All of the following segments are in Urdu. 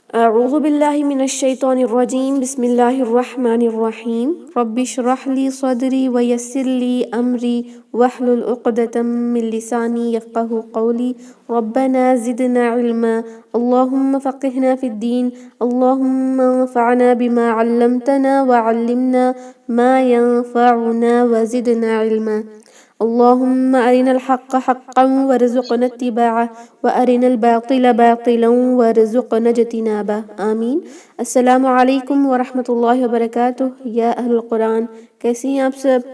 أعوذ بالله من الشيطان الرجيم بسم الله الرحمن الرحيم رب اشرح لي صدري ويسر لي أمري واحلل عقدة من لساني يفقه قولي ربنا زدنا علما اللهم فقهنا في الدين اللهم انفعنا بما علمتنا وعلمنا ما ينفعنا وزدنا علما اللهم أرنا الحق حقا وارزقنا اتباعه وأرنا الباطل باطلا وارزقنا اجتنابه آمین۔ السلام علیکم ورحمۃ اللہ وبرکاتہ۔ یا اہل القرآن، کیسی ہیں آپ سب؟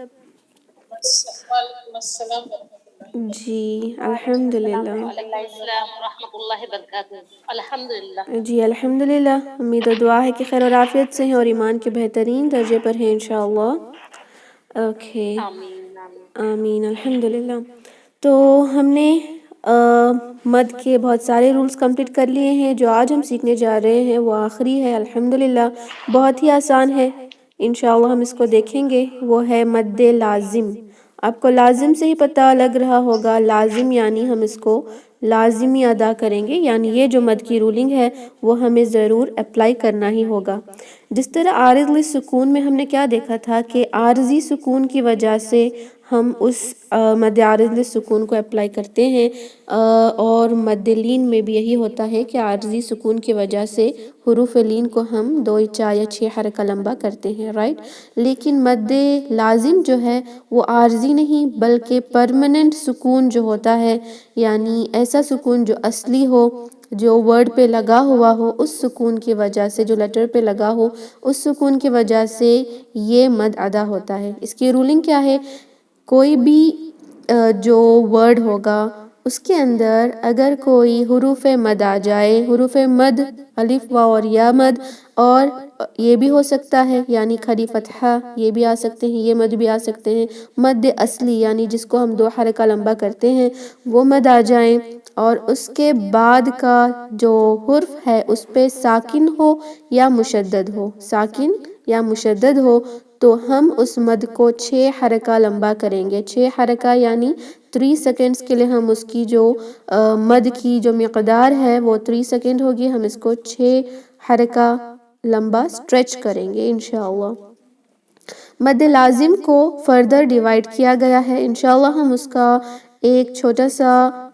وعلیکم السلام ورحمۃ اللہ۔ جی الحمدللہ۔ وعلیکم السلام ورحمۃ اللہ وبرکاتہ۔ الحمدللہ۔ جی الحمدللہ، امید و دعا ہے کہ خیر اور عافیت سے ہیں اور ایمان کے بہترین درجے پر ہیں انشاءاللہ۔ اوکے، آمین آمین، الحمدللہ۔ تو ہم نے مد کے بہت سارے رولز کمپلیٹ کر لیے ہیں۔ جو آج ہم سیکھنے جا رہے ہیں وہ آخری ہے الحمدللہ، بہت ہی آسان ہے، انشاءاللہ ہم اس کو دیکھیں گے۔ وہ ہے مد لازم۔ آپ کو لازم سے ہی پتہ لگ رہا ہوگا، لازم یعنی ہم اس کو لازمی ادا کریں گے، یعنی یہ جو مد کی رولنگ ہے وہ ہمیں ضرور اپلائی کرنا ہی ہوگا۔ جس طرح عارض سکون میں ہم نے کیا دیکھا تھا کہ عارضی سکون کی وجہ سے ہم اس مد عارض سکون کو اپلائی کرتے ہیں، اور مد لین میں بھی یہی ہوتا ہے کہ عارضی سکون کی وجہ سے حروف لین کو ہم 2 4 یا 6 حرکہ لمبا کرتے ہیں، رائٹ۔ لیکن مد لازم جو ہے وہ عارضی نہیں بلکہ پرماننٹ سکون جو ہوتا ہے، یعنی ایسا سکون جو اصلی ہو، جو ورڈ پہ لگا ہوا ہو، اس سکون کی وجہ سے، جو لیٹر پہ لگا ہو اس سکون کی وجہ سے یہ مد ادا ہوتا ہے۔ اس کی رولنگ کیا ہے؟ کوئی بھی جو ورڈ ہوگا اس کے اندر اگر کوئی حروف مد آ جائے، حروف مد الف واو اور یا مد، اور یہ بھی ہو سکتا ہے یعنی کھڑی فتحہ، یہ بھی آ سکتے ہیں، یہ مد بھی آ سکتے ہیں، مد اصلی یعنی جس کو ہم 2 حرکہ لمبا کرتے ہیں وہ مد آ جائیں، اور اس کے بعد کا جو حرف ہے اس پہ ساکن ہو یا مشدد ہو، ساکن یا مشدد ہو، تو ہم اس مد کو 6 حرکہ لمبا کریں گے۔ 6 حرکہ یعنی 3 سیکنڈز کے لیے ہم اس کی جو مد کی جو مقدار ہے وہ 3 سیکنڈ ہوگی، ہم اس کو 6 حرکہ لمبا سٹریچ کریں گے انشاءاللہ۔ مد لازم کو فردر ڈیوائیڈ کیا گیا ہے، انشاءاللہ ہم اس کا ایک چھوٹا سا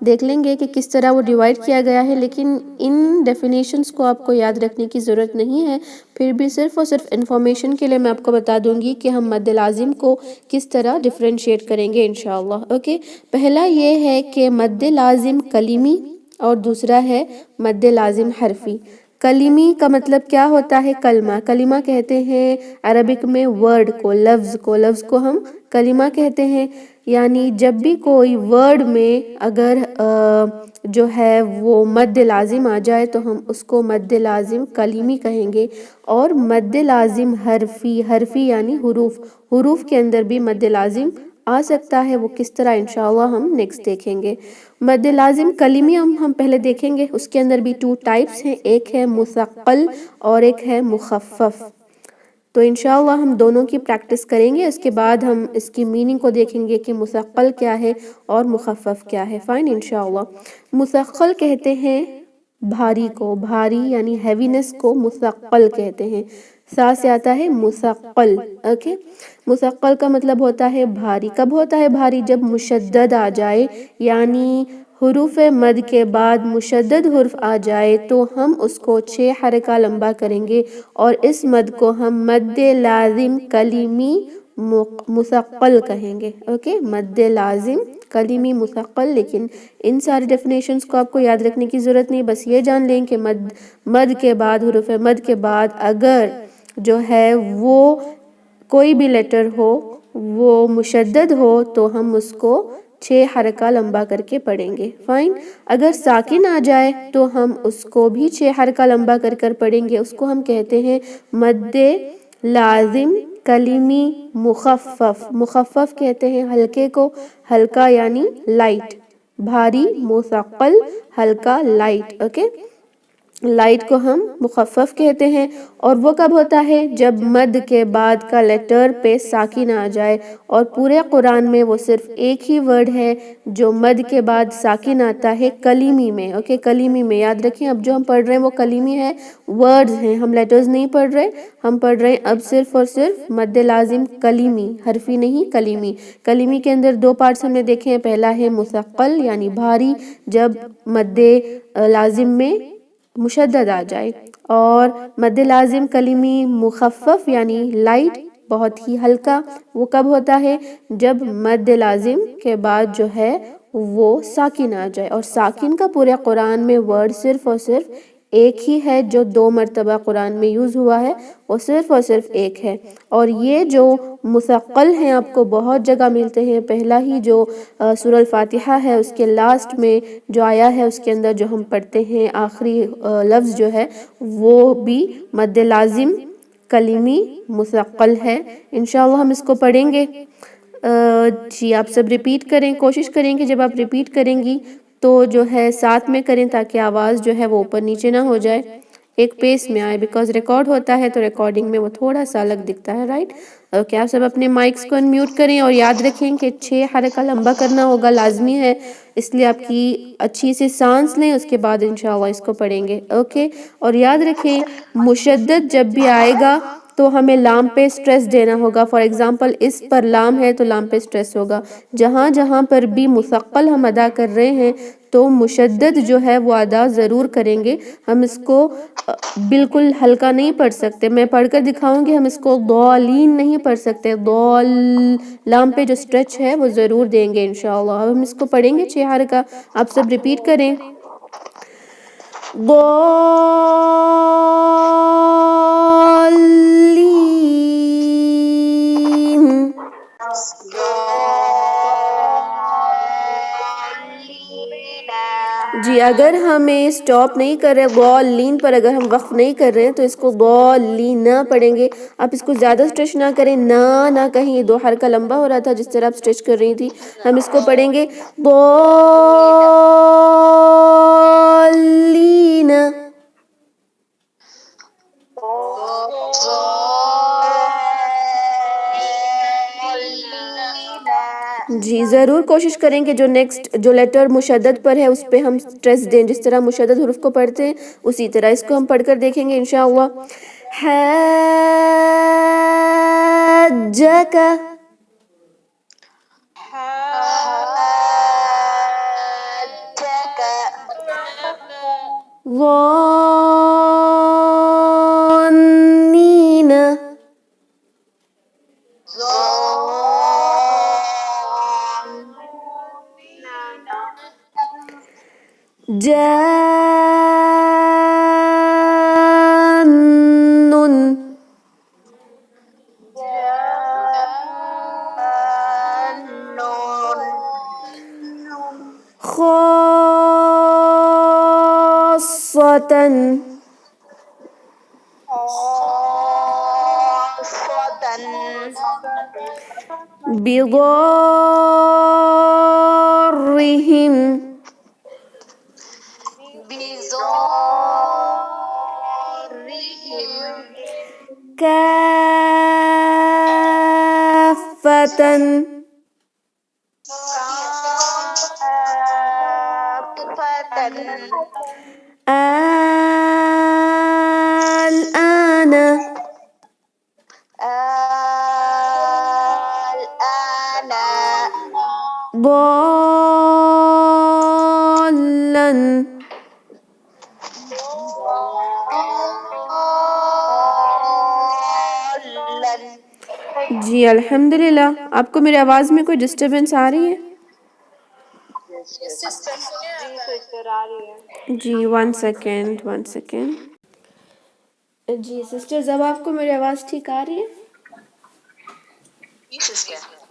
دیکھ لیں گے کہ کس طرح وہ ڈیوائیڈ کیا گیا ہے، لیکن ان ڈیفینیشنز کو آپ کو یاد رکھنے کی ضرورت نہیں ہے، پھر بھی صرف اور صرف انفارمیشن کے لیے میں آپ کو بتا دوں گی کہ ہم مد لازم کو کس طرح ڈیفرینشیٹ کریں گے انشاءاللہ۔ اوکے، پہلا یہ ہے کہ مد لازم کلمی اور دوسرا ہے مد لازم حرفی۔ کلمی کا مطلب کیا ہوتا ہے؟ کلمہ، کلمہ کہتے ہیں عربک میں ورڈ کو، لفظ کو، لفظ کو ہم کلمہ کہتے ہیں، یعنی جب بھی کوئی ورڈ میں اگر جو ہے وہ مد لازم آ جائے تو ہم اس کو مد لازم کلمی کہیں گے، اور مد لازم حرفی، حرفی یعنی حروف، حروف کے اندر بھی مد لازم آ سکتا ہے، وہ کس طرح انشاءاللہ ہم نیکسٹ دیکھیں گے۔ مد لازم کلمی ہم پہلے دیکھیں گے، اس کے اندر بھی 2 ٹائپس ہیں، ایک ہے مثقل اور ایک ہے مخفف۔ تو انشاءاللہ ہم دونوں کی پریکٹس کریں گے، اس کے بعد ہم اس کی میننگ کو دیکھیں گے کہ مثقل کیا ہے اور مخفف کیا ہے، فائن انشاءاللہ۔ مثقل کہتے ہیں بھاری کو، بھاری یعنی ہیوینس کو مثقل کہتے ہیں، سا سے آتا ہے مثقل، اوکے۔ مثقل کا مطلب ہوتا ہے بھاری، کب ہوتا ہے بھاری؟ جب مشدد آ جائے، یعنی حروف مد کے بعد مشدد حرف آ جائے تو ہم اس کو 6 حرکہ لمبا کریں گے، اور اس مد کو ہم مد لازم کلمی مثقل کہیں گے، اوکے، مد لازم کلمی مثقل۔ لیکن ان ساری ڈیفینیشنز کو آپ کو یاد رکھنے کی ضرورت نہیں، بس یہ جان لیں کہ مد کے بعد، حروف مد کے بعد اگر جو ہے وہ کوئی بھی لیٹر ہو وہ مشدد ہو تو ہم اس کو 6 حرکہ لمبا کر کے پڑھیں گے، فائن۔ اگر ساکن آ جائے تو ہم اس کو بھی 6 حرکہ لمبا کر کر پڑھیں گے، اس کو ہم کہتے ہیں مد لازم کلمی مخفف۔ مخفف کہتے ہیں ہلکے کو، ہلکا یعنی لائٹ، بھاری مثقل، ہلکا لائٹ، اوکے۔ لائٹ کو ہم مخفف کہتے ہیں، اور وہ کب ہوتا ہے جب مد کے بعد کا لیٹر پہ ساکن آ جائے، اور پورے قرآن میں وہ صرف ایک ہی ورڈ ہے جو مد کے بعد ساکن آتا ہے، کلیمی میں. اوکے، کلیمی میں یاد رکھیں، اب جو ہم پڑھ رہے ہیں وہ کلیمی ہے، ورڈز ہیں، ہم لیٹرز نہیں پڑھ رہے، ہم پڑھ رہے ہیں اب صرف اور صرف مد لازم کلیمی، حرفی نہیں، کلیمی. کلیمی کے اندر دو پارٹس ہم نے دیکھے ہیں، پہلا ہے مثقل یعنی بھاری، جب مد لازم میں مشدد آ جائے، اور مد لازم کلیمی مخفف یعنی لائٹ، بہت ہی ہلکا، وہ کب ہوتا ہے جب مد لازم کے بعد جو ہے وہ ساکن آ جائے. اور ساکن کا پورے قرآن میں ورڈ صرف اور صرف ایک ہی ہے، جو 2 مرتبہ قرآن میں یوز ہوا ہے، وہ صرف اور صرف ایک ہے. اور یہ جو مثقل ہیں آپ کو بہت جگہ ملتے ہیں، پہلا ہی جو سورہ الفاتحہ ہے اس کے لاسٹ میں جو آیا ہے، اس کے اندر جو ہم پڑھتے ہیں آخری لفظ جو ہے وہ بھی مد لازم کلیمی مثقل ہے. انشاءاللہ ہم اس کو پڑھیں گے. جی آپ سب ریپیٹ کریں، کوشش کریں کہ جب آپ ریپیٹ کریں گی تو جو ہے ساتھ میں کریں تاکہ آواز جو ہے وہ اوپر نیچے نہ ہو جائے، ایک پیس میں آئے، بیکاز ریکارڈ ہوتا ہے تو ریکارڈنگ میں وہ تھوڑا سا الگ دکھتا ہے، رائٹ؟ اوکے، آپ سب اپنے مائکس کو انمیوٹ کریں، اور یاد رکھیں کہ 6 حرکہ لمبا کرنا ہوگا، لازمی ہے، اس لیے آپ کی اچھی سے سانس لیں، اس کے بعد انشاءاللہ اس کو پڑھیں گے. اوکے، اور یاد رکھیں مشدد جب بھی آئے گا تو ہمیں لام پہ سٹریس دینا ہوگا. فار ایگزامپل اس پر لام ہے تو لام پہ سٹریس ہوگا. جہاں جہاں پر بھی مثقل ہم ادا کر رہے ہیں تو مشدد جو ہے وہ ادا ضرور کریں گے. ہم اس کو بالکل ہلکا نہیں پڑھ سکتے، میں پڑھ کر دکھاؤں گی، ہم اس کو ضالین نہیں پڑھ سکتے، ضال لام پہ جو سٹریچ ہے وہ ضرور دیں گے انشاءاللہ. اب ہم اس کو پڑھیں گے 6 حرکہ، آپ سب ریپیٹ کریں. ضالین. جی اگر ہمیں سٹاپ نہیں کر رہے ضالین پر، اگر ہم وقف نہیں کر رہے ہیں تو اس کو ضالین نہ پڑھیں گے. آپ اس کو زیادہ سٹریچ نہ کریں، نہ کہیں، یہ 2 حرکہ لمبا ہو رہا تھا جس طرح آپ سٹریچ کر رہی تھی. ہم اس کو پڑھیں گے ضالین. جی ضرور کوشش کریں کہ جو نیکسٹ جو لیٹر مشدد پر ہے اس پہ ہم سٹریس دیں، جس طرح مشدد حروف کو پڑھتے ہیں اسی طرح اس کو ہم پڑھ کر دیکھیں گے انشاءاللہ. حاجک، ظانین، جانن، خاصة، بضارهم، كافة، الآن، ضالا. جی الحمدللہ. آپ کو میری آواز میں کوئی ڈسٹربنس آ رہی ہے؟ جی 1 سیکنڈ. جی سسٹرز اب آپ کو میری آواز ٹھیک آ رہی ہے؟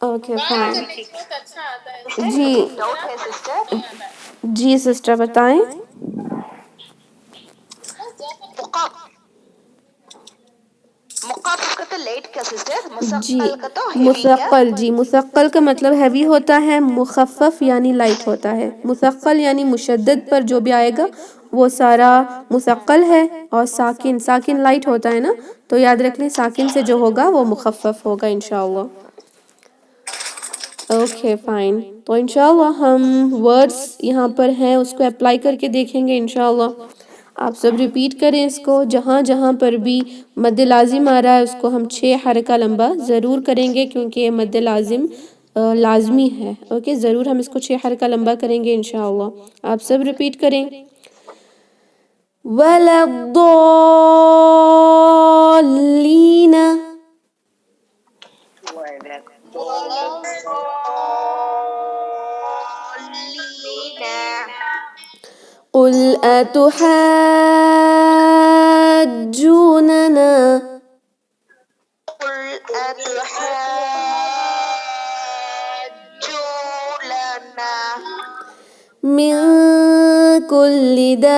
Okay fine. جی سسٹر بتائیں. تو لیٹ کا سسٹر جی مثقل کا تو ہیوی کیا؟ مثقل، جی مثقل کا مطلب ہیوی ہوتا ہے، مخفف یعنی لائٹ ہوتا ہے، مثقل یعنی مشدد پر جو بھی آئے گا وہ سارا مثقل ہے، اور ساکن، ساکن لائٹ ہوتا ہے نا، تو یاد رکھ لیں ساکن سے جو ہوگا وہ مخفف ہوگا انشاءاللہ۔ اوکے فائن، تو انشاءاللہ ہم ورڈز یہاں پر ہیں اس کو اپلائی کر کے دیکھیں گے انشاءاللہ۔ آپ سب ریپیٹ کریں اس کو، جہاں جہاں پر بھی مد لازم آ رہا ہے اس کو ہم 6 حرکہ لمبا ضرور کریں گے، کیونکہ یہ مد لازم لازمی ہے۔ اوکے، ضرور ہم اس کو 6 حرکہ لمبا کریں گے انشاءاللہ۔ آپ سب ریپیٹ کریں۔ وَلَا الضَّالِّينَ، قُلْ أَتُحَاجُّونَنَا مِنْ كُلِّ دَابَّةٍ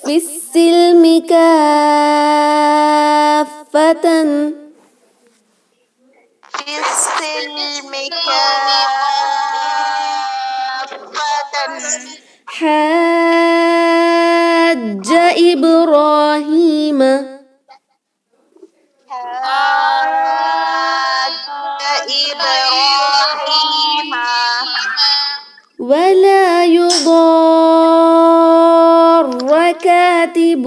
فِي السِّلْمِ كَافَّةً حَاجَّ إِبْرَاهِيمَ وَلَا يُضَارَّ كَاتِبٌ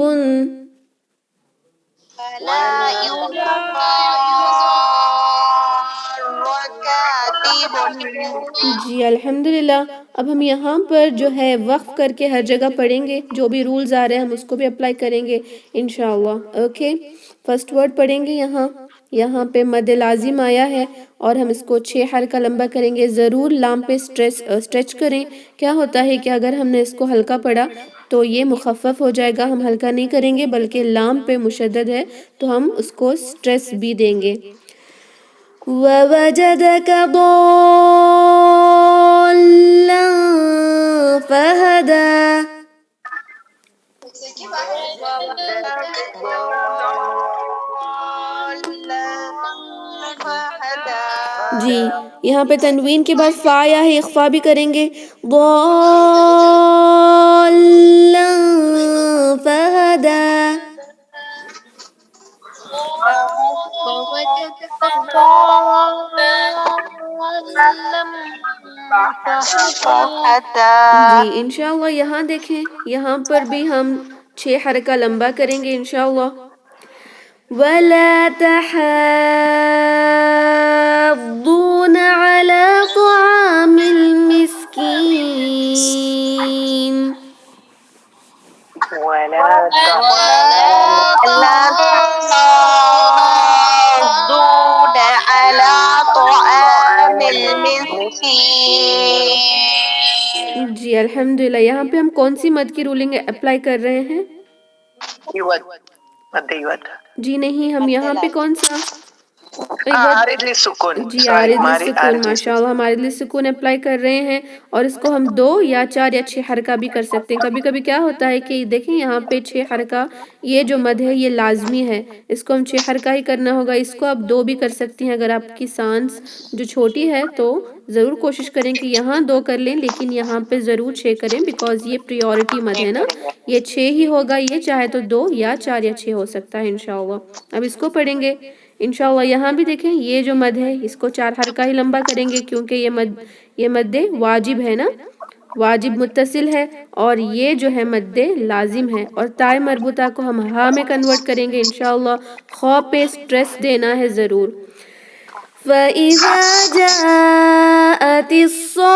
جی الحمدللہ۔ اب ہم یہاں پر جو ہے وقف کر کے ہر جگہ پڑھیں گے، جو بھی رولز آ رہے ہیں ہم اس کو بھی اپلائی کریں گے انشاءاللہ۔ اوکے، فرسٹ ورڈ پڑھیں گے۔ یہاں پہ مد لازم آیا ہے اور ہم اس کو 6 حرکہ لمبا کریں گے۔ ضرور لام پہ اسٹریچ کریں۔ کیا ہوتا ہے کہ اگر ہم نے اس کو ہلکا پڑھا تو یہ مخفف ہو جائے گا، ہم ہلکا نہیں کریں گے بلکہ لام پہ مشدد ہے تو ہم اس کو اسٹریس بھی دیں گے۔ وَوَجَدَكَ ضَالًّا فَهَدَى، جی یہاں پہ تنوین کے بعد فا یا ہے، اخفا بھی کریں گے۔ ضَالًّا فَهَدَى، جی انشاءاللہ یہاں دیکھیں، یہاں پر بھی ہم 6 حرکہ لمبا کریں گے انشاءاللہ۔ وَلَا تَحَاضُّونَ عَلَى طَعَامِ الْمِسْكِينِ جی الحمدللہ۔ یہاں پہ ہم کون سی مد کی رولنگ اپلائی کر رہے ہیں؟ جی نہیں، ہم یہاں پہ کون سا عارض سکون، جی عارض سکون، ماشاءاللہ ہم عارض سکون اپلائی کر رہے ہیں، اور اس کو ہم 2 یا 4 یا 6 حرکہ بھی کر سکتے ہیں۔ کبھی کبھی کیا ہوتا ہے کہ دیکھیں یہاں پہ 6 حرکہ، یہ جو مد ہے یہ لازمی ہے، اس کو ہم 6 حرکہ ہی کرنا ہوگا۔ اس کو آپ 2 بھی کر سکتی ہیں اگر آپ کی سانس جو چھوٹی ہے تو ضرور کوشش کریں کہ یہاں 2 کر لیں، لیکن یہاں پہ ضرور 6 کریں، بیکاز یہ پریورٹی مد ہے نا، یہ 6 ہی ہوگا، یہ چاہے تو 2 یا 4 یا 6 ہو سکتا ہے انشاءاللہ۔ اب اس کو پڑھیں گے انشاءاللہ۔ یہاں بھی دیکھیں یہ جو مد ہے اس کو 4 حرکہ ہی لمبا کریں گے، کیونکہ یہ مد واجب ہے نا، واجب متصل ہے، اور یہ جو ہے مد لازم ہے، اور تائے مربوطہ کو ہم ہا میں کنورٹ کریں گے انشاءاللہ۔ خو پہ سٹریس دینا ہے ضرور۔ فَإِذَا جَاءَتِ الصَّاخَّةُ،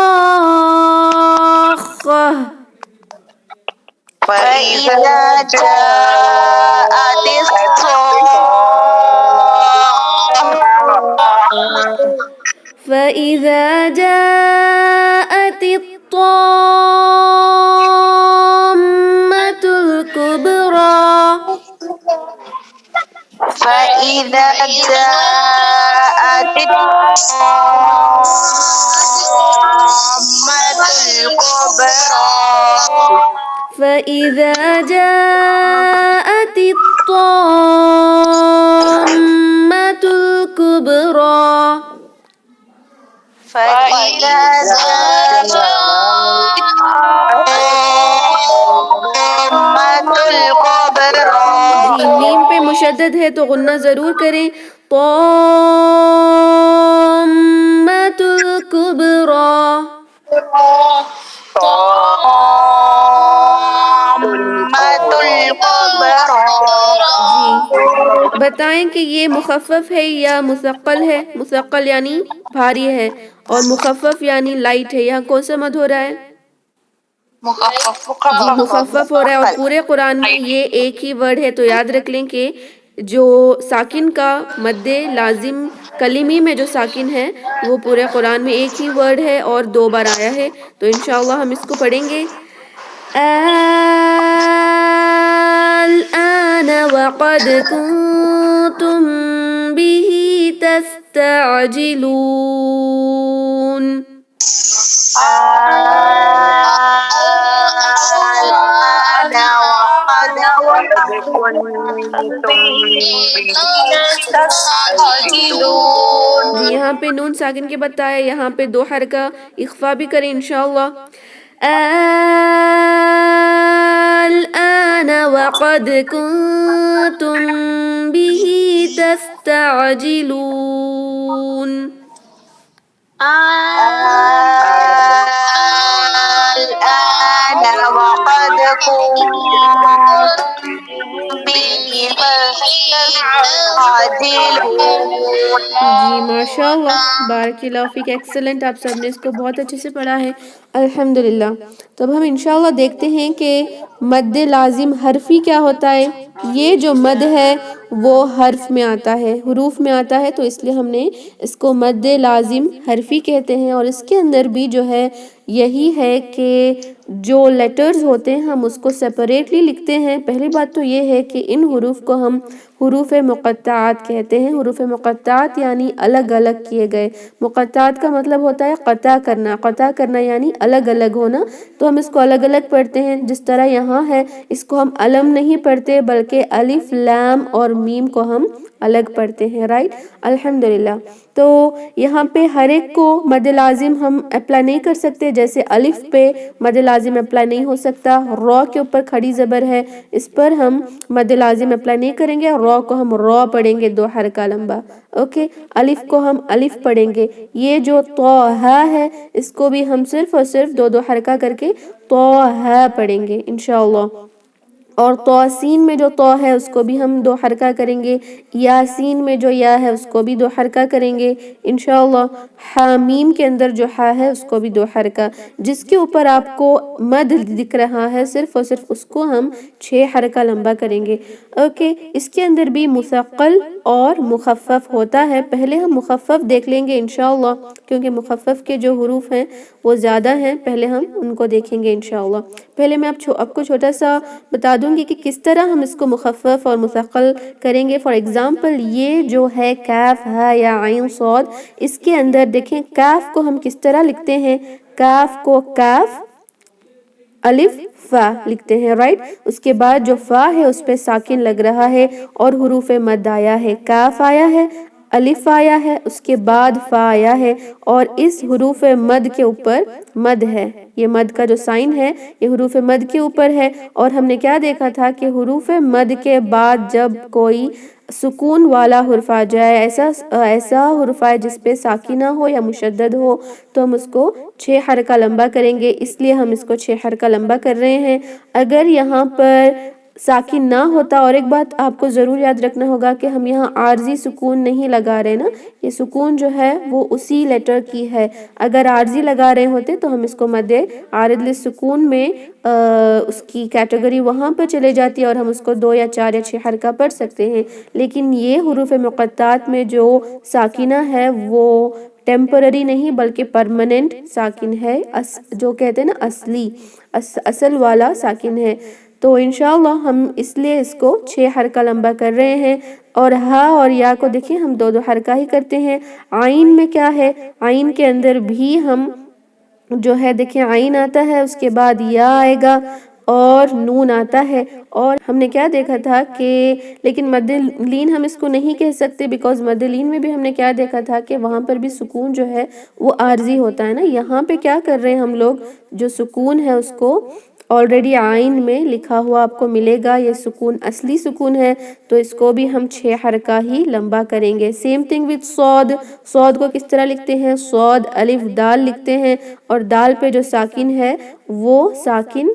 فَإِذَا جَاءَتِ الطَّامَّةُ الْكُبْرَى، فَإِذَا جَاءَتِ الطَّامَّةُ الْكُبْرَى فإذا جاءت الطامة الكبرى جی میم پہ مشدد ہے تو غنہ ضرور کریں. طامۃ الکبریٰ. طامة الكبرى. جی بتائیں کہ یہ مخفف ہے یا مثقل ہے. مثقل یعنی بھاری ہے اور مخفف یعنی لائٹ ہے. یہاں کون سا مد ہو رہا ہے؟ جی مخفف ہو رہا ہے. اور پورے قرآن میں یہ ایک ہی ورڈ ہے تو یاد رکھ لیں کہ جو ساکن کا مد لازم کلمی میں جو ساکن ہے وہ پورے قرآن میں ایک ہی ورڈ ہے اور 2 بار آیا ہے. تو انشاءاللہ ہم اس کو پڑھیں گے. الآن وقد كنتم به تستعجلون. الآن وقد تستعجلون. جی یہاں پہ نون ساکن کے بتایا. یہاں پہ 2 حرکہ اخفا بھی کریں انشاءاللہ. الآن وقد كنتم به تستعجلون. الآن وقد كنتم به تستعجلون. جی ماشاء اللہ بارک اللہ فیک. ایکسلنٹ. آپ سب نے اس کو بہت اچھے سے پڑھا ہے الحمدللہ. تو اب ہم انشاءاللہ دیکھتے ہیں کہ مد لازم حرفی کیا ہوتا ہے. یہ جو مد ہے وہ حرف میں آتا ہے, حروف میں آتا ہے, تو اس لیے ہم نے اس کو مد لازم حرفی کہتے ہیں. اور اس کے اندر بھی جو ہے یہی ہے کہ جو لیٹرز ہوتے ہیں ہم اس کو سیپریٹلی لکھتے ہیں. پہلی بات تو یہ ہے کہ ان حروف کو ہم حروف مقطعات کہتے ہیں. حروف مقطعات یعنی الگ الگ کیے گئے. مقطعات کا مطلب ہوتا ہے قطع کرنا. قطع کرنا یعنی الگ الگ ہونا. تو ہم اس کو الگ الگ پڑھتے ہیں. جس طرح یہاں ہے اس کو ہم علم نہیں پڑھتے بلکہ الف لام اور میم کو ہم الگ پڑھتے ہیں. رائٹ الحمدللہ. تو یہاں پہ ہر ایک کو مد لازم ہم اپلائی نہیں کر سکتے. جیسے الف پہ مد لازم اپلائی نہیں ہو سکتا. را کے اوپر کھڑی زبر ہے اس پر ہم مد لازم اپلائی نہیں کریں گے. را کو ہم را پڑھیں گے 2 حرکہ لمبا. اوکے. الف کو ہم الف پڑھیں گے. یہ جو طہ ہے اس کو بھی ہم صرف اور صرف 2 حرکہ کر کے طہ پڑھیں گے انشاءاللہ. اور توسین میں جو تو ہے اس کو بھی ہم 2 حرکہ کریں گے. یاسین میں جو یا ہے اس کو بھی 2 حرکہ کریں گے انشاءاللہ. حامیم کے اندر جو ہا ہے اس کو بھی 2 حرکہ. جس کے اوپر آپ کو مد دکھ رہا ہے صرف اور صرف اس کو ہم 6 حرکہ لمبا کریں گے. اوکے. اس کے اندر بھی مثقل اور مخفف ہوتا ہے. پہلے ہم مخفف دیکھ لیں گے انشاءاللہ کیونکہ مخفف کے جو حروف ہیں وہ زیادہ ہیں. پہلے ہم ان کو دیکھیں گے انشاءاللہ. پہلے میں آپ کو چھوٹا سا بتا دوں گی کہ کس طرح ہم اس کو مخفف اور مثقل کریں گے. فار ایگزامپل یہ جو ہے کاف ہا یا عین صاد, اس کے اندر دیکھیں کاف کو ہم کس طرح لکھتے ہیں. کاف کو کاف الف فا لکھتے ہیں. رائٹ. اس کے بعد جو فا ہے اس پہ ساکن لگ رہا ہے اور حروف مد آیا ہے. کاف آیا ہے, الف آیا ہے, اس کے بعد فا آیا ہے اور اس حروف مد کے اوپر مد ہے. یہ مد کا جو سائن ہے یہ حروف مد کے اوپر ہے. اور ہم نے کیا دیکھا تھا کہ حروف مد کے بعد جب کوئی سکون والا حرف آ جائے, ایسا حرف آئے جس پہ ساکنہ ہو یا مشدد ہو, تو ہم اس کو 6 حرکہ لمبا کریں گے. اس لیے ہم اس کو 6 حرکہ لمبا کر رہے ہیں. اگر یہاں پر ساکن نہ ہوتا, اور ایک بات آپ کو ضرور یاد رکھنا ہوگا کہ ہم یہاں عارضی سکون نہیں لگا رہے نا, یہ سکون جو ہے وہ اسی لیٹر کی ہے. اگر عارضی لگا رہے ہوتے تو ہم اس کو مد عارض للسکون میں اس کی کیٹیگری وہاں پر چلے جاتی اور ہم اس کو 2 یا 4 یا 6 حرکہ پڑھ سکتے ہیں. لیکن یہ حروف مقطعات میں جو ساکنہ ہے وہ ٹیمپرری نہیں بلکہ پرماننٹ ساکن ہے, جو کہتے ہیں نا اصلی اصل والا ساکن ہے. تو انشاءاللہ ہم اس لیے اس کو 6 حرکہ لمبا کر رہے ہیں. اور ہا اور یا کو دیکھیں ہم 2 حرکہ ہی کرتے ہیں. عین میں کیا ہے, عین کے اندر بھی ہم جو ہے دیکھیں عین آتا ہے, اس کے بعد یا آئے گا اور نون آتا ہے. اور ہم نے کیا دیکھا تھا کہ لیکن مد لین ہم اس کو نہیں کہہ سکتے بیکاز مد لین میں بھی ہم نے کیا دیکھا تھا کہ وہاں پر بھی سکون جو ہے وہ عارضی ہوتا ہے نا. یہاں پہ کیا کر رہے ہیں ہم لوگ, جو سکون ہے اس کو آلریڈی آئین میں لکھا ہوا آپ کو ملے گا, یہ سکون اصلی سکون ہے تو اس کو بھی ہم 6 حرکہ ہی لمبا کریں گے. سیم تھنگ وتھ صاد. صاد کو کس طرح لکھتے ہیں؟ صاد الف دال لکھتے ہیں, اور دال پہ جو ساکن ہے وہ ساکن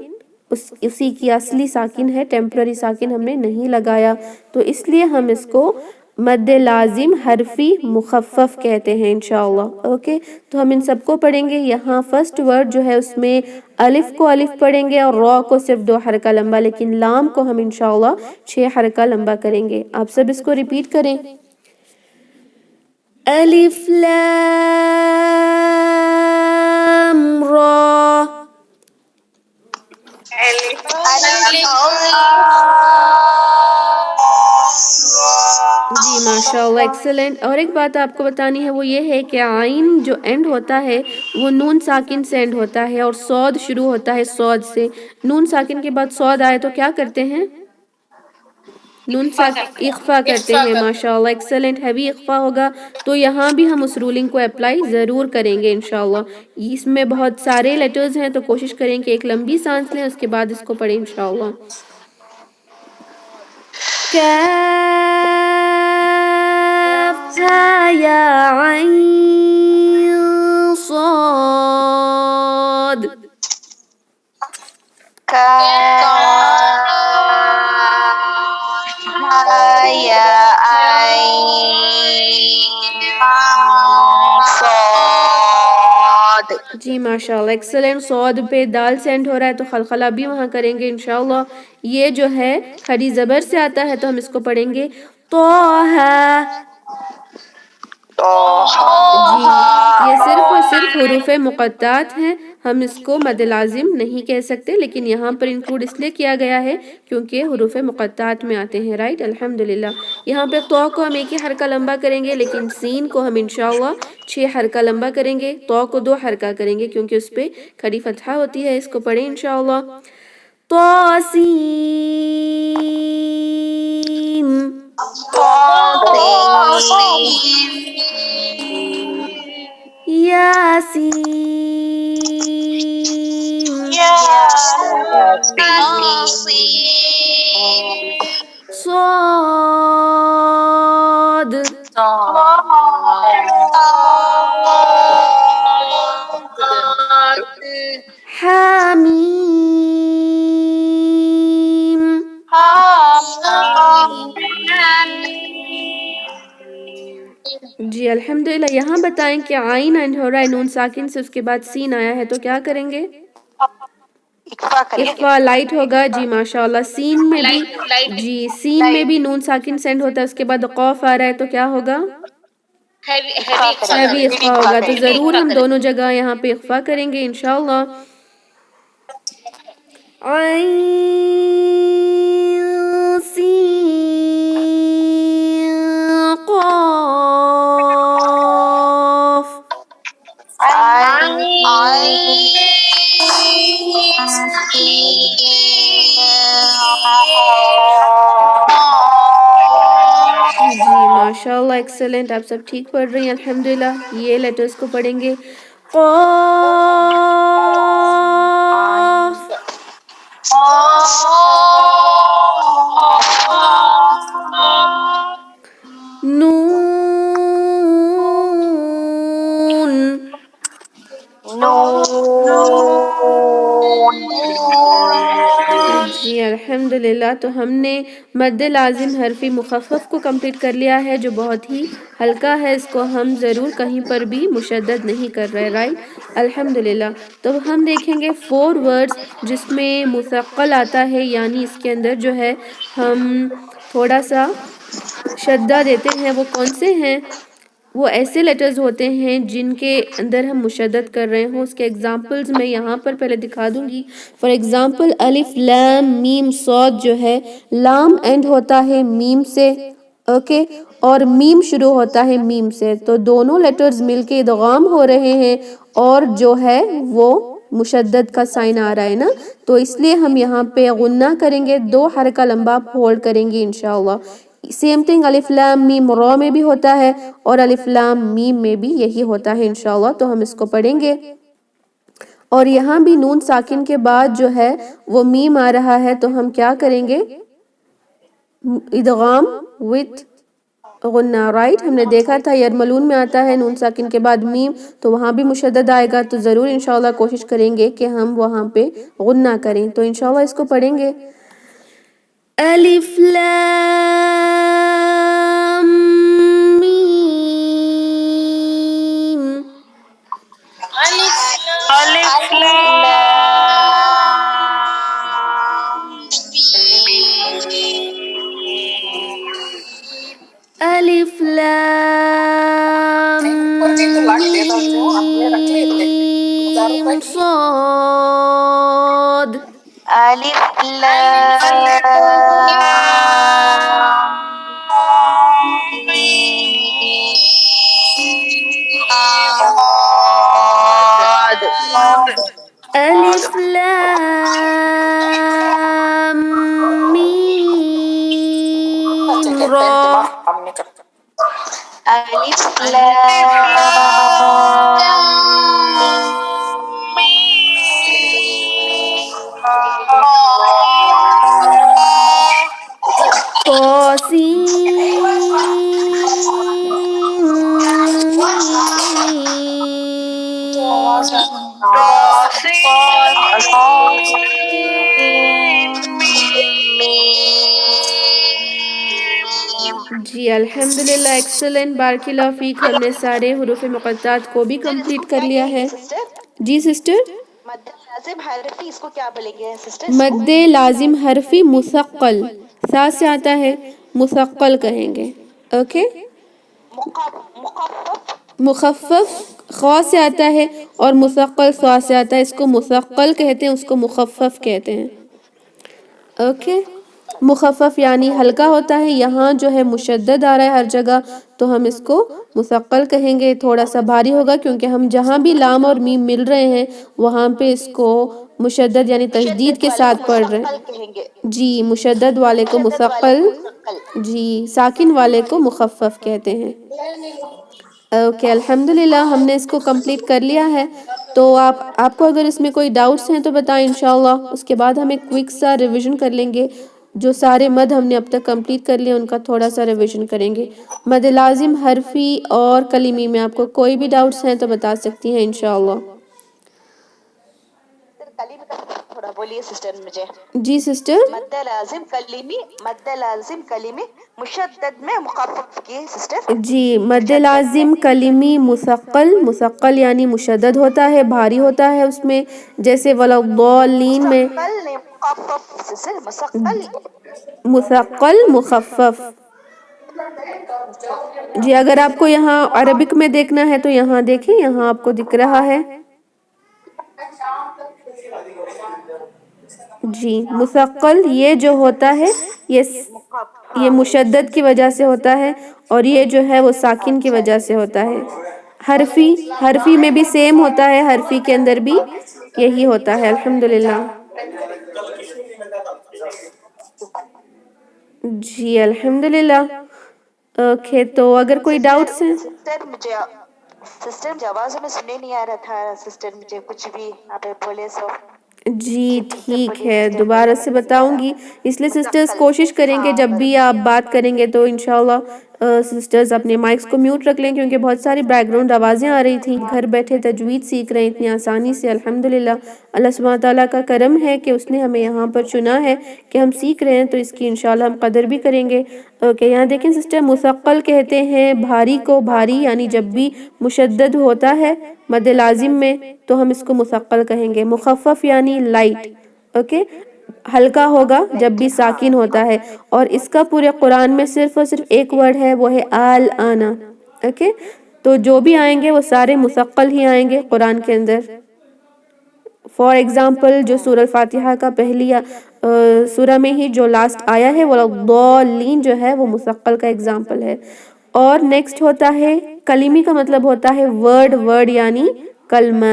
اسی کی اصلی ساکن ہے, ٹیمپرری ساکن ہم نے نہیں لگایا, تو اس لیے ہم اس کو مد لازم حرفی مخفف کہتے ہیں انشاءاللہ. اوکے, تو ہم ان سب کو پڑھیں گے. یہاں فرسٹ ورڈ جو ہے اس میں الف کو الف پڑھیں گے اور را کو صرف 2 حرکہ لمبا, لیکن لام کو ہم انشاءاللہ 6 حرکہ لمبا کریں گے. آپ سب اس کو ریپیٹ کریں. الف لام را. جی ماشاءاللہ ایکسلنٹ. اور ایک بات آپ کو بتانی ہے وہ یہ ہے کہ عین جو اینڈ ہوتا ہے وہ نون ساکن سے اینڈ ہوتا ہے, اور صاد شروع ہوتا ہے صاد سے. نون ساکن کے بعد صاد آئے تو کیا کرتے ہیں؟ نون ساکن اخفا کرتے ہیں. ماشاءاللہ ایکسلنٹ, ہیوی اخفا ہوگا تو یہاں بھی ہم اس رولنگ کو اپلائی ضرور کریں گے انشاءاللہ. اس میں بہت سارے لیٹرز ہیں تو کوشش کریں کہ ایک لمبی سانس لیں, اس کے بعد اس کو پڑھیں انشاءاللہ. کاف ہا یا عین صاد. يا صاد. جی ماشاءاللہ ایکسلنٹ. صاد پہ دال سینڈ ہو رہا ہے تو خلخلہ بھی وہاں کریں گے انشاءاللہ. یہ جو ہے کھڑی زبر سے آتا ہے تو ہم اس کو پڑھیں گے طه. جی یہ صرف اور صرف حروف مقطعات ہیں, ہم اس کو مد لازم نہیں کہہ سکتے, لیکن یہاں پر انکلوڈ اس لیے کیا گیا ہے کیونکہ حروف مقطعات میں آتے ہیں. رائٹ, الحمدللہ. یہاں پہ تو کو ہم 1 ہی حرکہ لمبا کریں گے, لیکن سین کو ہم انشاءاللہ 6 حرکہ لمبا کریں گے. تو کو 2 حرکہ کریں گے کیونکہ اس پہ کھڑی فتحہ ہوتی ہے. اس کو پڑھیں انشاءاللہ. طاسیم. یاسین. صاد. حامیم. جی الحمدللہ. یہاں بتائیں کہ عین اینڈ ہو رہا ہے نون ساکن سے, اس کے بعد سین آیا ہے تو کیا کریں گے؟ اخفا لائٹ ہوگا. جی ماشاءاللہ. سین میں بھی جی سین میں بھی نون ساکن سینڈ ہوتا ہے, اس کے بعد قاف آ رہا ہے تو کیا ہوگا؟ ہیوی اخفا ہوگا. تو ضرور ہم دونوں جگہ یہاں پہ اخفا کریں گے انشاءاللہ. عین سین قاف. جی ماشاءاللہ ایکسلنٹ. آپ سب ٹھیک پڑھ رہی ہیں الحمدللہ. یہ لیٹرز کو پڑھیں گے. قاف. نون. جی الحمدللہ. تو ہم نے مد لازم حرفی مخفف کو کمپلیٹ کر لیا ہے جو بہت ہی ہلکا ہے, اس کو ہم ضرور کہیں پر بھی مشدد نہیں کر رہے. رائٹ, الحمدللہ. تو ہم دیکھیں گے 4 ورڈز جس میں مثقل آتا ہے, یعنی اس کے اندر جو ہے ہم تھوڑا سا شدہ دیتے ہیں. وہ کون سے ہیں؟ وہ ایسے لیٹرز ہوتے ہیں جن کے اندر ہم مشدد کر رہے ہوں. اس کے ایگزامپلز میں یہاں پر پہلے دکھا دوں گی. فار ایگزامپل الف لام میم صاد جو ہے لام اینڈ ہوتا ہے میم سے, اوکے, اور میم شروع ہوتا ہے میم سے, تو دونوں لیٹرز مل کے ادغام ہو رہے ہیں اور جو ہے وہ مشدد کا سائن آ رہا ہے نا، تو اس لیے ہم یہاں پہ غنہ کریں گے، 2 حرکہ لمبا ہولڈ کریں گے انشاءاللہ۔ سیم تھنگ الف لام میم را میں بھی ہوتا ہے اور الف لام میم میں بھی یہی ہوتا ہے انشاءاللہ، تو ہم اس کو پڑھیں گے۔ اور یہاں بھی نون ساکن کے بعد جو ہے وہ میم آ رہا ہے، تو ہم کیا کریں گے؟ ادغام وتھ غنہ، رائٹ؟ ہم نے دیکھا تھا یرملون میں آتا ہے نون ساکن کے بعد میم، تو وہاں بھی مشدد آئے گا، تو ضرور انشاءاللہ کوشش کریں گے کہ ہم وہاں پہ غنہ کریں۔ تو انشاءاللہ اس کو پڑھیں گے، الف لام میم، الف لام الف لام میم صاد، الف لام صاد، الف لام میم را، الف لام جی الحمدللہ، ایکسلنٹ، بارک اللہ فیک، ہم نے سارے حروف مقطعات کو بھی کمپلیٹ کر لیا ہے۔ جی سسٹر، مد لازم حرفی اس کو کیا بولیں گے سسٹر؟ مد لازم حرفی مثقل، سا سے آتا ہے، مثقل کہیں گے، اوکے؟ مخفف مخفف خوا سے آتا ہے اور مثقل صا سے آتا ہے، اس کو مثقل کہتے ہیں، اس کو مخفف کہتے ہیں، اوکے؟ مخفف یعنی ہلکا ہوتا ہے، یہاں جو ہے مشدد آ رہا ہے ہر جگہ، تو ہم اس کو مثقل کہیں گے، تھوڑا سا بھاری ہوگا کیونکہ ہم جہاں بھی لام اور میم مل رہے ہیں وہاں پہ اس کو مشدد یعنی تشدید کے ساتھ پڑھ رہے ہیں۔ کہیں گے، جی، مشدد والے کو مشدد والے مثقل، کو مثقل۔ جی ساکن والے کو مخفف کہتے ہیں۔ اوکے الحمدللہ، ہم نے اس کو کمپلیٹ کر لیا ہے، تو آپ کو اگر اس میں کوئی ڈاؤٹس ہیں تو بتائیں انشاءاللہ، اس کے بعد ہم ایک کوئک سا ریویژن کر لیں گے، جو سارے مد ہم نے اب تک کمپلیٹ کر لیا ان کا تھوڑا سا ریویژن کریں گے۔ مد لازم حرفی اور کلمی میں آپ کو کوئی بھی ڈاؤٹس ہیں تو بتا سکتی ہیں انشاءاللہ۔ کلمی کا تھوڑا بولیے سسٹر مجھے۔ جی سسٹر، مد لازم کلمی مشدد میں مخفف کی سسٹر۔ جی مد لازم کلمی مثقل یعنی مشدد ہوتا ہے، بھاری ہوتا ہے اس میں، جیسے وَلَضَّالِّین میں مثقل نے مخفف سسٹر، مثقل مثقل مخفف۔ جی اگر آپ کو یہاں عربک میں دیکھنا ہے تو یہاں دیکھیں، یہاں آپ کو دکھ رہا ہے، جی مثقل یہ جو ہوتا ہے یہ مشدد کی وجہ سے ہوتا ہے، اور یہ جو ہے وہ ساکن کی وجہ سے ہوتا ہے۔ حرفی میں بھی سیم ہوتا ہے، حرفی کے اندر بھی یہی ہوتا ہے الحمدللہ۔ جی الحمدللہ، اوکے، تو اگر کوئی ڈاؤٹس ہیں؟ سسٹر مجھے آواز میں سننے نہیں آ رہا تھا سسٹر، مجھے کچھ بھی آپ بولے سو جی ٹھیک ہے، دوبارہ سے بتاؤں گی، اس لیے سسٹرز کوشش کریں گے جب بھی آپ بات کریں گے تو انشاءاللہ سسٹرز اپنے مائکس کو میوٹ رکھ لیں، کیونکہ بہت ساری بیک گراؤنڈ آوازیں آ رہی تھیں۔ گھر بیٹھے تجوید سیکھ رہے ہیں اتنی آسانی سے، الحمدللہ اللہ سبحانہ تعالیٰ کا کرم ہے کہ اس نے ہمیں یہاں پر چنا ہے کہ ہم سیکھ رہے ہیں، تو اس کی انشاءاللہ ہم قدر بھی کریں گے۔ اوکے، یہاں دیکھیں سسٹر، مثقل کہتے ہیں بھاری کو، بھاری یعنی جب بھی مشدد ہوتا ہے مد لازم میں تو ہم اس کو مثقل کہیں گے۔ مخفف یعنی لائٹ، اوکے، ہلکا ہوگا جب بھی ساکن ہوتا ہے، اور اس کا پورے قرآن میں صرف اور صرف ایک ورڈ ہے، وہ ہے آل-آنا، اوکے؟ تو جو بھی آئیں گے وہ سارے مثقل ہی آئیں گے قرآن کے اندر۔ فار ایگزامپل جو سورہ الفاتحہ کا پہلی سورہ میں ہی جو لاسٹ آیا ہے وَلَضَّالِّین جو ہے وہ مثقل کا ایگزامپل ہے۔ اور نیکسٹ ہوتا ہے کلمی، کا مطلب ہوتا ہے ورڈ یعنی کلمہ،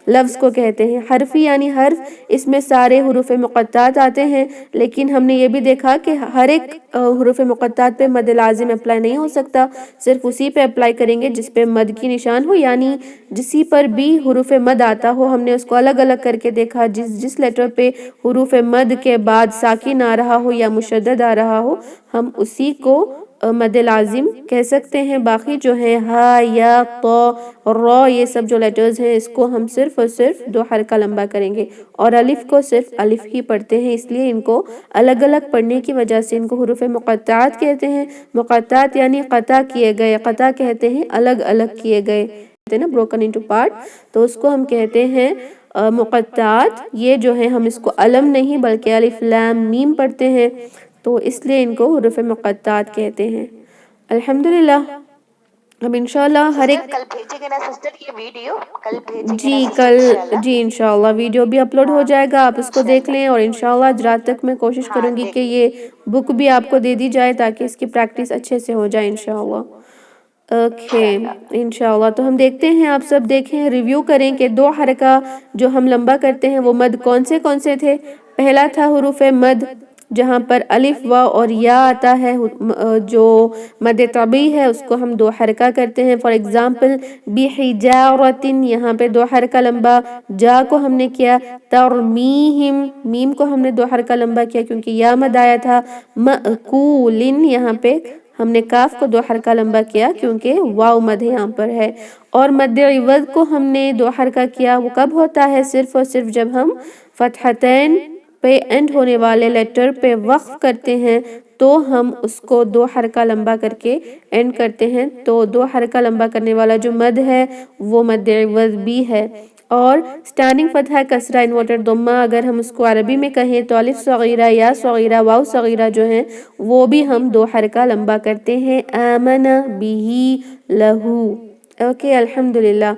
لفظ کو کہتے ہیں۔ حرفی یعنی حرف، اس میں سارے حروف مقطعات آتے ہیں، لیکن ہم نے یہ بھی دیکھا کہ ہر ایک حروف مقطعات پہ مد لازم اپلائی نہیں ہو سکتا، صرف اسی پہ اپلائی کریں گے جس پہ مد کی نشان ہو، یعنی جسی پر بھی حروف مد آتا ہو۔ ہم نے اس کو الگ الگ کر کے دیکھا، جس لیٹر پہ حروف مد کے بعد ساکن آ رہا ہو یا مشدد آ رہا ہو، ہم اسی کو مد لازم کہہ سکتے ہیں۔ باقی جو ہیں ہا، یا، طا، را، یہ سب جو لیٹرز ہیں اس کو ہم صرف اور صرف 2 حرکہ لمبا کریں گے، اور الف کو صرف الف ہی پڑھتے ہیں، اس لیے ان کو الگ الگ پڑھنے کی وجہ سے ان کو حروف مقطعات کہتے ہیں۔ مقطعات یعنی قطع کیے گئے، قطع کہتے ہیں الگ الگ کیے گئے، کہتے ہیں نا broken into part، تو اس کو ہم کہتے ہیں مقطعات۔ یہ جو ہے ہم اس کو علم نہیں بلکہ الف لام میم پڑھتے ہیں، تو اس لیے ان کو حروف مقطعات کہتے ہیں۔ الحمدللہ اب انشاءاللہ ہر ایک کل بھیجیں گے نا سسٹر یہ ویڈیو؟ کل بھیجیں گے جی نا کل انشاءاللہ؟ جی انشاءاللہ ویڈیو بھی اپلوڈ ہو جائے گا، آپ اس کو دیکھ لیں، اور انشاءاللہ آج رات تک میں کوشش کروں گی کہ یہ بک بھی آپ کو دے دی جائے تاکہ اس کی پریکٹس اچھے سے ہو جائے انشاءاللہ۔ اوکے انشاءاللہ، تو ہم دیکھتے ہیں، آپ سب دیکھیں، ریویو کریں کہ 2 حرکہ جو ہم لمبا کرتے ہیں وہ مد کون سے تھے۔ پہلا تھا حروف مد جہاں پر الف، واو اور یا آتا ہے، جو مد طبیعی ہے اس کو ہم 2 حرکہ کرتے ہیں۔ فار ایگزامپل بحجارۃ، یہاں پہ 2 حرکہ لمبا، جا کو ہم نے کیا، ترمیہم، میم کو ہم نے 2 حرکہ لمبا کیا کیونکہ یا مد آیا تھا، مأکول، یہاں پہ ہم نے کاف کو 2 حرکہ لمبا کیا کیونکہ واو مد یہاں پر ہے، اور مد عوض کو ہم نے 2 حرکہ کیا۔ وہ کب ہوتا ہے؟ صرف اور صرف جب ہم فتحتین پہ اینڈ ہونے والے لیٹر پہ وقف کرتے ہیں تو ہم اس کو 2 حرکہ لمبا کر کے اینڈ کرتے ہیں، تو 2 حرکہ لمبا کرنے والا جو مد ہے وہ مد عوض بھی ہے۔ اور سٹینڈنگ فتحہ، کسرہ، انورٹڈ ضمہ اگر ہم اس کو عربی میں کہیں تو الف صغیرہ، یا صغیرہ، واو صغیرہ جو ہیں وہ بھی ہم 2 حرکہ لمبا کرتے ہیں۔ آمن بہ، لہو، اوکے الحمدللہ۔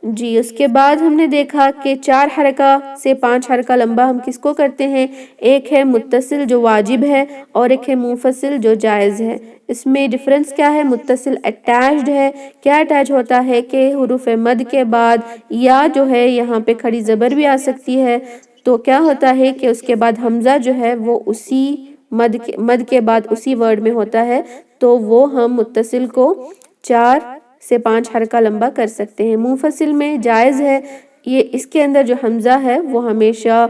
جی اس کے بعد ہم نے دیکھا کہ 4 حرکہ سے 5 حرکہ لمبا ہم کس کو کرتے ہیں؟ ایک ہے متصل جو واجب ہے، اور ایک ہے منفصل جو جائز ہے۔ اس میں ڈیفرنس کیا ہے؟ متصل اٹیچڈ ہے، کیا اٹیچ ہوتا ہے کہ حروف مد کے بعد یا جو ہے یہاں پہ کھڑی زبر بھی آ سکتی ہے، تو کیا ہوتا ہے کہ اس کے بعد حمزہ جو ہے وہ اسی مد کے بعد اسی ورڈ میں ہوتا ہے، تو وہ ہم متصل کو 4 سے 5 حرکہ لمبا کر سکتے ہیں۔ منفصل میں جائز ہے، یہ اس کے اندر جو حمزہ ہے وہ ہمیشہ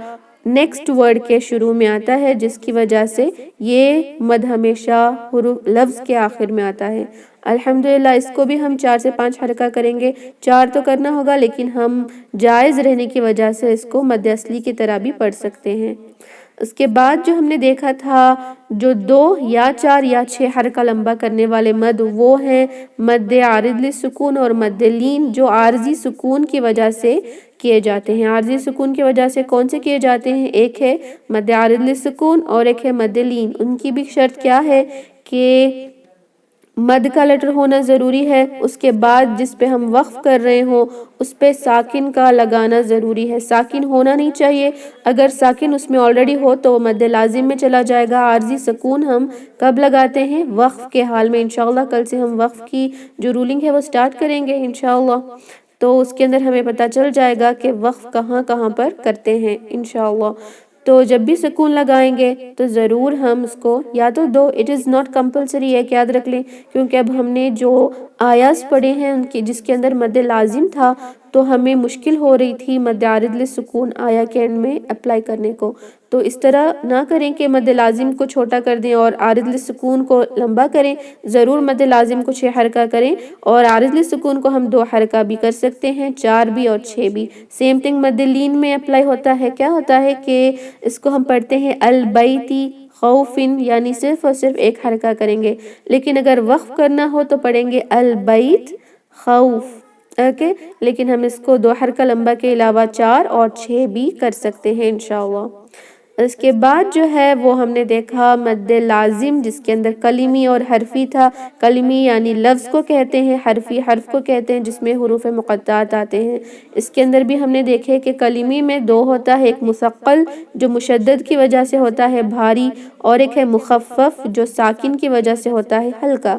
نیکسٹ ورڈ کے شروع میں آتا ہے، جس کی وجہ سے یہ مد ہمیشہ لفظ کے آخر میں آتا ہے۔ الحمدللہ اس کو بھی ہم 4 سے 5 حرکہ کریں گے، 4 تو کرنا ہوگا لیکن ہم جائز رہنے کی وجہ سے اس کو مد اصلی کی طرح بھی پڑھ سکتے ہیں۔ اس کے بعد جو ہم نے دیکھا تھا جو 2 یا 4 یا 6 حرکہ لمبا کرنے والے مد، وہ ہیں مد عارض للسکون اور مد لین، جو عارضی سکون کی وجہ سے کیے جاتے ہیں۔ عارضی سکون کی وجہ سے کون سے کیے جاتے ہیں؟ ایک ہے مد عارض للسکون اور ایک ہے مد لین۔ ان کی بھی شرط کیا ہے کہ مد کا لیٹر ہونا ضروری ہے، اس کے بعد جس پہ ہم وقف کر رہے ہوں اس پہ ساکن کا لگانا ضروری ہے، ساکن ہونا نہیں چاہیے۔ اگر ساکن اس میں آلریڈی ہو تو وہ مد لازم میں چلا جائے گا۔ عارضی سکون ہم کب لگاتے ہیں؟ وقف کے حال میں۔ انشاءاللہ کل سے ہم وقف کی جو رولنگ ہے وہ سٹارٹ کریں گے انشاءاللہ، تو اس کے اندر ہمیں پتہ چل جائے گا کہ وقف کہاں کہاں پر کرتے ہیں انشاءاللہ۔ تو جب بھی سکون لگائیں گے تو ضرور ہم اس کو یا تو 2، اٹ از ناٹ کمپلسری ہے، یاد رکھ لیں، کیونکہ اب ہم نے جو آیات پڑھے ہیں ان کی جس کے اندر مد لازم تھا تو ہمیں مشکل ہو رہی تھی مد عارض للسکون آیا کے اینڈ میں اپلائی کرنے کو، تو اس طرح نہ کریں کہ مد لازم کو چھوٹا کر دیں اور عارض للسکون کو لمبا کریں، ضرور مد لازم کو 6 حرکہ کریں، اور عارض للسکون کو ہم 2 حرکہ بھی کر سکتے ہیں، 4 بھی اور 6 بھی۔ سیم تھنگ مد لین میں اپلائی ہوتا ہے، کیا ہوتا ہے کہ اس کو ہم پڑھتے ہیں البیتی خوفن، یعنی صرف اور صرف 1 حرکہ کریں گے، لیکن اگر وقف کرنا ہو تو پڑھیں گے البیت خوف، اوکے، لیکن ہم اس کو 2 حرکہ لمبا کے علاوہ 4 اور 6 بھی کر سکتے ہیں انشاءاللہ۔ اس کے بعد جو ہے وہ ہم نے دیکھا مد لازم جس کے اندر کلمی اور حرفی تھا۔ کلمی یعنی لفظ کو کہتے ہیں، حرفی حرف کو کہتے ہیں جس میں حروف مقطعات آتے ہیں۔ اس کے اندر بھی ہم نے دیکھے کہ کلمی میں 2 ہوتا ہے، ایک مثقل جو مشدد کی وجہ سے ہوتا ہے بھاری، اور ایک ہے مخفف جو ساکن کی وجہ سے ہوتا ہے ہلکا۔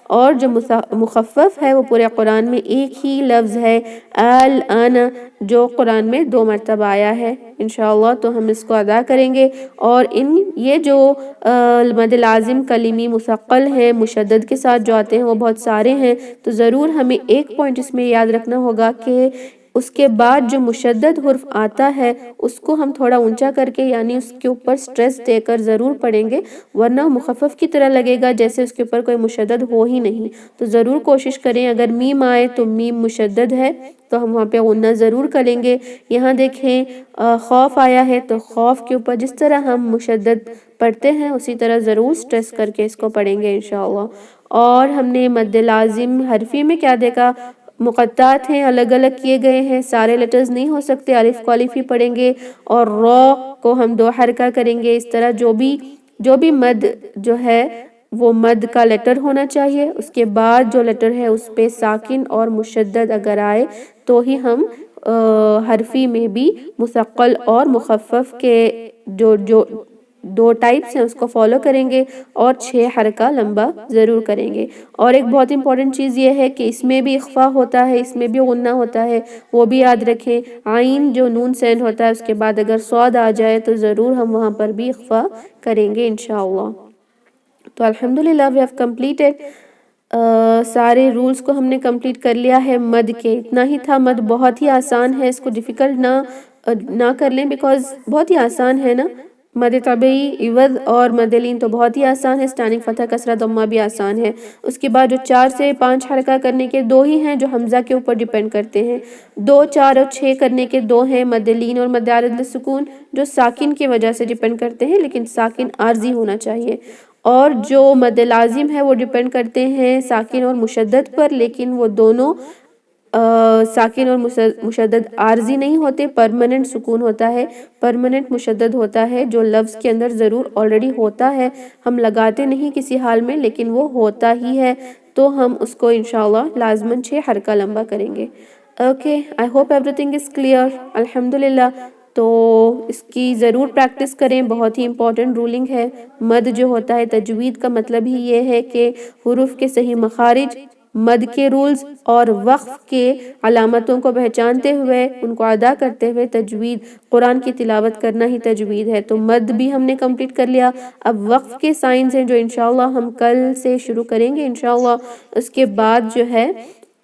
اور جو مخفف ہے وہ پورے قرآن میں ایک ہی لفظ ہے الآن، جو قرآن میں 2 مرتبہ آیا ہے انشاءاللہ، تو ہم اس کو ادا کریں گے۔ اور یہ جو مد لازم کلمی مثقل ہیں مشدد کے ساتھ جو آتے ہیں وہ بہت سارے ہیں، تو ضرور ہمیں ایک پوائنٹ اس میں یاد رکھنا ہوگا کہ اس کے بعد جو مشدد حرف آتا ہے اس کو ہم تھوڑا اونچا کر کے یعنی اس کے اوپر سٹریس دے کر ضرور پڑھیں گے، ورنہ مخفف کی طرح لگے گا جیسے اس کے اوپر کوئی مشدد ہو ہی نہیں۔ تو ضرور کوشش کریں، اگر میم آئے تو میم مشدد ہے تو ہم وہاں پہ غنہ ضرور کریں گے۔ یہاں دیکھیں خوف آیا ہے تو خوف کے اوپر جس طرح ہم مشدد پڑھتے ہیں اسی طرح ضرور سٹریس کر کے اس کو پڑھیں گے انشاءاللہ۔ اور ہم نے مد لازم حرفی میں کیا دیکھا، مقطعات ہیں، الگ الگ کیے گئے ہیں، سارے لیٹرز نہیں ہو سکتے، الف کو الف ہی پڑھیں گے، اور را کو ہم 2 حرکہ کریں گے۔ اس طرح جو بھی مد جو ہے وہ مد کا لیٹر ہونا چاہیے، اس کے بعد جو لیٹر ہے اس پہ ساکن اور مشدد اگر آئے تو ہی ہم حرفی میں بھی مثقل اور مخفف کے جو 2 ٹائپس ہیں اس کو فالو کریں گے، اور 6 حرکہ لمبا ضرور کریں گے۔ اور ایک بہت امپورٹنٹ چیز یہ ہے کہ اس میں بھی اخفا ہوتا ہے، اس میں بھی غنہ ہوتا ہے، وہ بھی یاد رکھیں۔ عین جو نون سین ہوتا ہے اس کے بعد اگر صاد آ جائے تو ضرور ہم وہاں پر بھی اخفا کریں گے انشاءاللہ۔ تو الحمدللہ we have completed سارے رولز کو ہم نے کمپلیٹ کر لیا ہے مد کے، اتنا ہی تھا۔ مد بہت ہی آسان ہے، اس کو ڈیفیکلٹ نہ کر لیں بیکاز بہت ہی آسان ہے نا۔ مد طبعی، عوض اور مد لین تو بہت ہی آسان ہے، سٹینڈنگ فتح کسرہ ضمہ بھی آسان ہے۔ اس کے بعد جو 4 سے 5 حرکہ کرنے کے 2 ہی ہیں جو حمزہ کے اوپر ڈیپینڈ کرتے ہیں، 2، 4 اور 6 کرنے کے 2 ہیں مد لین اور مد عارض للسکون جو ساکن کی وجہ سے ڈیپینڈ کرتے ہیں، لیکن ساکن عارضی ہونا چاہیے۔ اور جو مد لازم ہے وہ ڈیپینڈ کرتے ہیں ساکن اور مشدد پر، لیکن وہ دونوں ساکن اور مشدد عارضی نہیں ہوتے، پرماننٹ سکون ہوتا ہے، پرماننٹ مشدد ہوتا ہے جو لفظ کے اندر ضرور آلریڈی ہوتا ہے، ہم لگاتے نہیں کسی حال میں لیکن وہ ہوتا ہی ہے، تو ہم اس کو انشاءاللہ لازماً 6 حرکہ لمبا کریں گے۔ Okay, I hope every thing is clear الحمدللہ۔ تو اس کی ضرور پریکٹس کریں، بہت ہی امپورٹنٹ رولنگ ہے۔ مد جو ہوتا ہے تجوید کا مطلب ہی یہ ہے کہ حروف کے صحیح مخارج، مد کے رولز اور وقف کے علامتوں کو پہچانتے ہوئے ان کو ادا کرتے ہوئے تجوید قرآن کی تلاوت کرنا ہی تجوید ہے۔ تو مد بھی ہم نے کمپلیٹ کر لیا، اب وقف کے سائنز ہیں جو انشاءاللہ ہم کل سے شروع کریں گے انشاءاللہ۔ اس کے بعد جو ہے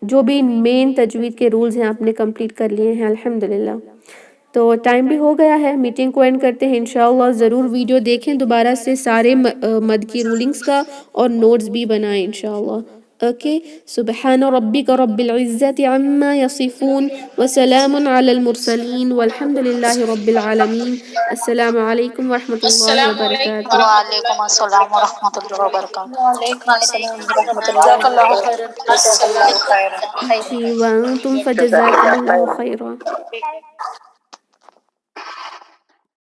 جو بھی مین تجوید کے رولز ہیں آپ نے کمپلیٹ کر لیے ہیں الحمدللہ۔ تو ٹائم بھی ہو گیا ہے، میٹنگ کو اینڈ کرتے ہیں انشاءاللہ۔ ضرور ویڈیو دیکھیں دوبارہ سے سارے مد کی رولنگز کا، اور نوٹس بھی بنائیں انشاءاللہ۔ اوکے، سبحان ربک رب العزت عما یصفون وسلام علی المرسلین والحمد للہ رب العالمین۔ السلام علیکم ورحمۃ اللہ وبرکاتہ۔ وعلیکم السلام ورحمۃ اللہ وبرکاتہ۔ وعلیکم السلام ورحمۃ اللہ جزاک اللہ خیرا۔ وبرکاتہ۔ جزاک اللہ خیرا۔ جی وانتم فجزاکم اللہ خیرا۔